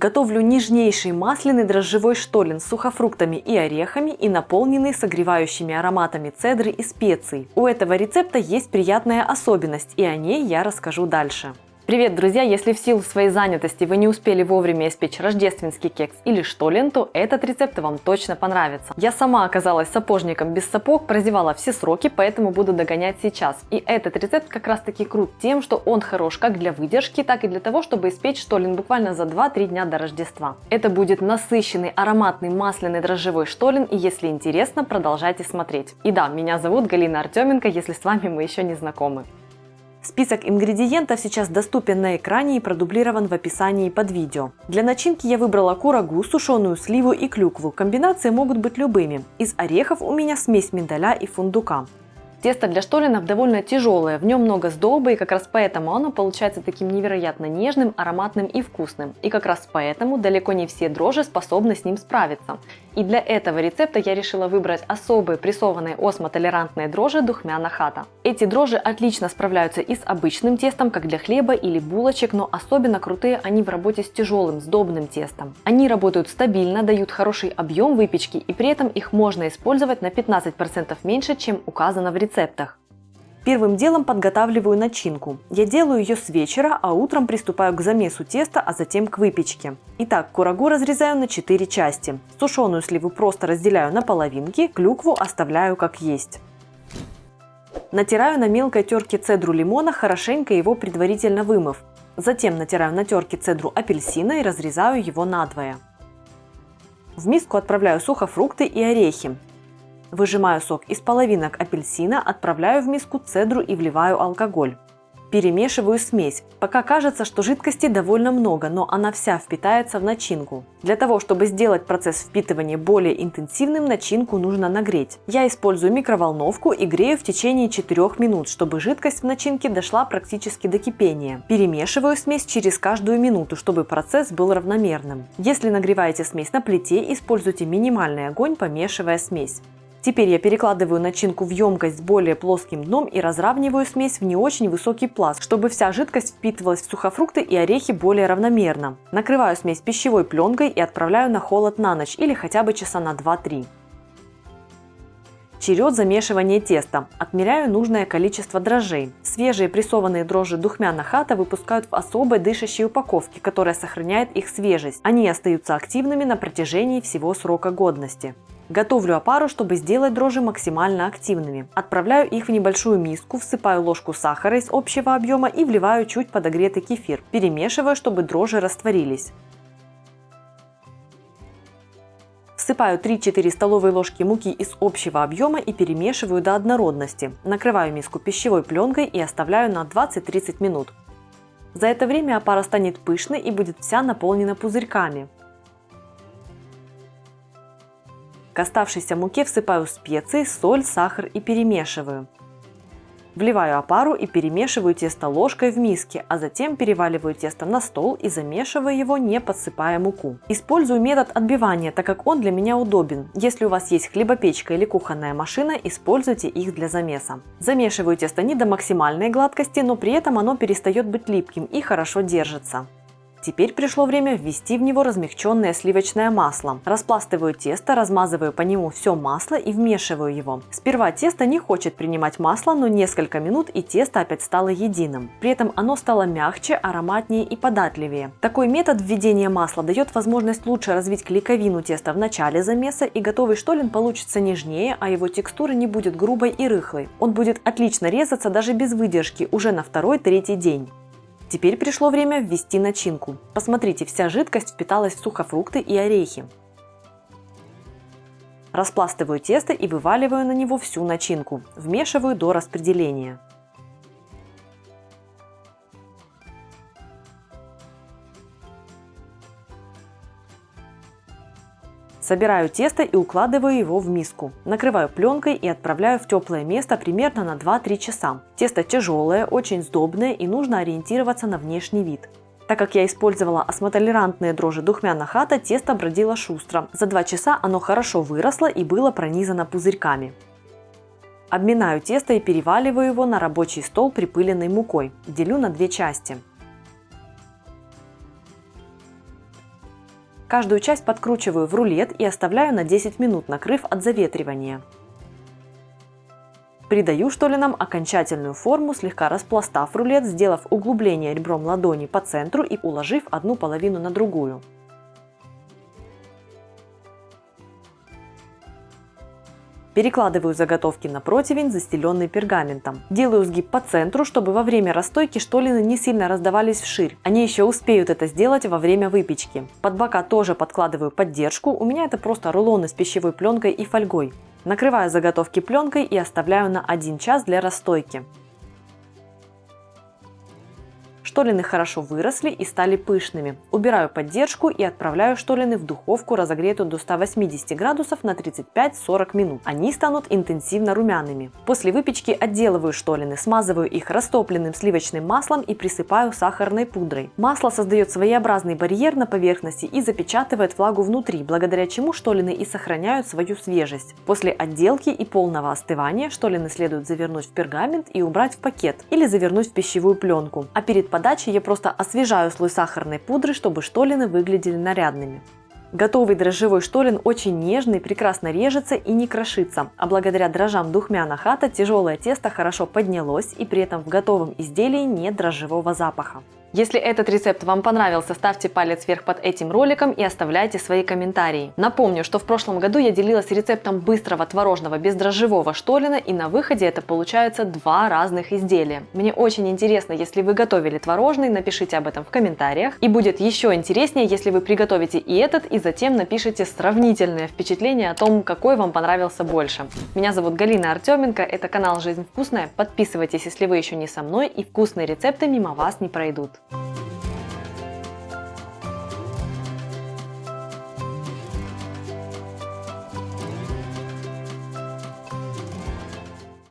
Готовлю нежнейший масляный дрожжевой штолен с сухофруктами и орехами и наполненный согревающими ароматами цедры и специй. У этого рецепта есть приятная особенность, и о ней я расскажу дальше. Привет, друзья! Если в силу своей занятости вы не успели вовремя испечь рождественский кекс или штолен, то этот рецепт вам точно понравится. Я сама оказалась сапожником без сапог, прозевала все сроки, поэтому буду догонять сейчас. И этот рецепт как раз таки крут тем, что он хорош как для выдержки, так и для того, чтобы испечь штолен буквально за 2-3 дня до Рождества. Это будет насыщенный, ароматный, масляный дрожжевой штолен, и если интересно, продолжайте смотреть. И да, меня зовут Галина Артеменко, если с вами мы еще не знакомы. Список ингредиентов сейчас доступен на экране и продублирован в описании под видео. Для начинки я выбрала курагу, сушеную сливу и клюкву. Комбинации могут быть любыми. Из орехов у меня смесь миндаля и фундука. Тесто для штоленов довольно тяжелое, в нем много сдобы, и как раз поэтому оно получается таким невероятно нежным, ароматным и вкусным. И как раз поэтому далеко не все дрожжи способны с ним справиться. И для этого рецепта я решила выбрать особые прессованные осмотолерантные дрожжи Духмяна Хата. Эти дрожжи отлично справляются и с обычным тестом, как для хлеба или булочек, но особенно крутые они в работе с тяжелым сдобным тестом. Они работают стабильно, дают хороший объем выпечки, и при этом их можно использовать на 15% меньше, чем указано в рецептах. Первым делом подготавливаю начинку. Я делаю ее с вечера, а утром приступаю к замесу теста, а затем к выпечке. Итак, курагу разрезаю на 4 части. Сушеную сливу просто разделяю на половинки, клюкву оставляю как есть. Натираю на мелкой терке цедру лимона, хорошенько его предварительно вымыв. Затем натираю на терке цедру апельсина и разрезаю его надвое. В миску отправляю сухофрукты и орехи. Выжимаю сок из половинок апельсина, отправляю в миску цедру и вливаю алкоголь. Перемешиваю смесь. Пока кажется, что жидкости довольно много, но она вся впитается в начинку. Для того, чтобы сделать процесс впитывания более интенсивным, начинку нужно нагреть. Я использую микроволновку и грею в течение 4 минут, чтобы жидкость в начинке дошла практически до кипения. Перемешиваю смесь через каждую минуту, чтобы процесс был равномерным. Если нагреваете смесь на плите, используйте минимальный огонь, помешивая смесь. Теперь я перекладываю начинку в емкость с более плоским дном и разравниваю смесь в не очень высокий пласт, чтобы вся жидкость впитывалась в сухофрукты и орехи более равномерно. Накрываю смесь пищевой пленкой и отправляю на холод на ночь или хотя бы часа на 2-3. Черед замешивания теста. Отмеряю нужное количество дрожжей. Свежие прессованные дрожжи Духмяна Хата выпускают в особой дышащей упаковке, которая сохраняет их свежесть. Они остаются активными на протяжении всего срока годности. Готовлю опару, чтобы сделать дрожжи максимально активными. Отправляю их в небольшую миску, всыпаю ложку сахара из общего объема и вливаю чуть подогретый кефир. Перемешиваю, чтобы дрожжи растворились. Всыпаю 3-4 столовые ложки муки из общего объема и перемешиваю до однородности. Накрываю миску пищевой пленкой и оставляю на 20-30 минут. За это время опара станет пышной и будет вся наполнена пузырьками. К оставшейся муке всыпаю специи, соль, сахар и перемешиваю. Вливаю опару и перемешиваю тесто ложкой в миске, а затем переваливаю тесто на стол и замешиваю его, не подсыпая муку. Использую метод отбивания, так как он для меня удобен. Если у вас есть хлебопечка или кухонная машина, используйте их для замеса. Замешиваю тесто не до максимальной гладкости, но при этом оно перестает быть липким и хорошо держится. Теперь пришло время ввести в него размягченное сливочное масло. Распластываю тесто, размазываю по нему все масло и вмешиваю его. Сперва тесто не хочет принимать масло, но несколько минут и тесто опять стало единым. При этом оно стало мягче, ароматнее и податливее. Такой метод введения масла дает возможность лучше развить клейковину теста в начале замеса, и готовый штолен получится нежнее, а его текстура не будет грубой и рыхлой. Он будет отлично резаться даже без выдержки уже на 2-3 день. Теперь пришло время ввести начинку. Посмотрите, вся жидкость впиталась в сухофрукты и орехи. Распластываю тесто и вываливаю на него всю начинку. Вмешиваю до распределения. Собираю тесто и укладываю его в миску. Накрываю пленкой и отправляю в теплое место примерно на 2-3 часа. Тесто тяжелое, очень сдобное и нужно ориентироваться на внешний вид. Так как я использовала осмотолерантные дрожжи Духмяна Хата, тесто бродило шустро. За 2 часа оно хорошо выросло и было пронизано пузырьками. Обминаю тесто и переваливаю его на рабочий стол припыленной мукой. Делю на 2 части. Каждую часть подкручиваю в рулет и оставляю на 10 минут, накрыв от заветривания. Придаю штолленам окончательную форму, слегка распластав рулет, сделав углубление ребром ладони по центру и уложив одну половину на другую. Перекладываю заготовки на противень, застеленный пергаментом. Делаю сгиб по центру, чтобы во время расстойки штоллены не сильно раздавались вширь. Они еще успеют это сделать во время выпечки. Под бока тоже подкладываю поддержку. У меня это просто рулоны с пищевой пленкой и фольгой. Накрываю заготовки пленкой и оставляю на 1 час для расстойки. Штоллены хорошо выросли и стали пышными. Убираю поддержку и отправляю штоллены в духовку, разогретую до 180 градусов на 35-40 минут. Они станут интенсивно румяными. После выпечки отделываю штоллены, смазываю их растопленным сливочным маслом и присыпаю сахарной пудрой. Масло создает своеобразный барьер на поверхности и запечатывает влагу внутри, благодаря чему штоллены и сохраняют свою свежесть. После отделки и полного остывания штоллены следует завернуть в пергамент и убрать в пакет или завернуть в пищевую пленку. А перед подачей я просто освежаю слой сахарной пудры, чтобы штоллены выглядели нарядными. Готовый дрожжевой штоллен очень нежный, прекрасно режется и не крошится, а благодаря дрожжам Духмяна Хата тяжелое тесто хорошо поднялось и при этом в готовом изделии нет дрожжевого запаха. Если этот рецепт вам понравился, ставьте палец вверх под этим роликом и оставляйте свои комментарии. Напомню, что в прошлом году я делилась рецептом быстрого творожного бездрожжевого штоллена, и на выходе это получается 2 разных изделия. Мне очень интересно, если вы готовили творожный, напишите об этом в комментариях. И будет еще интереснее, если вы приготовите и этот, и затем напишите сравнительное впечатление о том, какой вам понравился больше. Меня зовут Галина Артеменко, это канал «Жизнь вкусная». Подписывайтесь, если вы еще не со мной, и вкусные рецепты мимо вас не пройдут.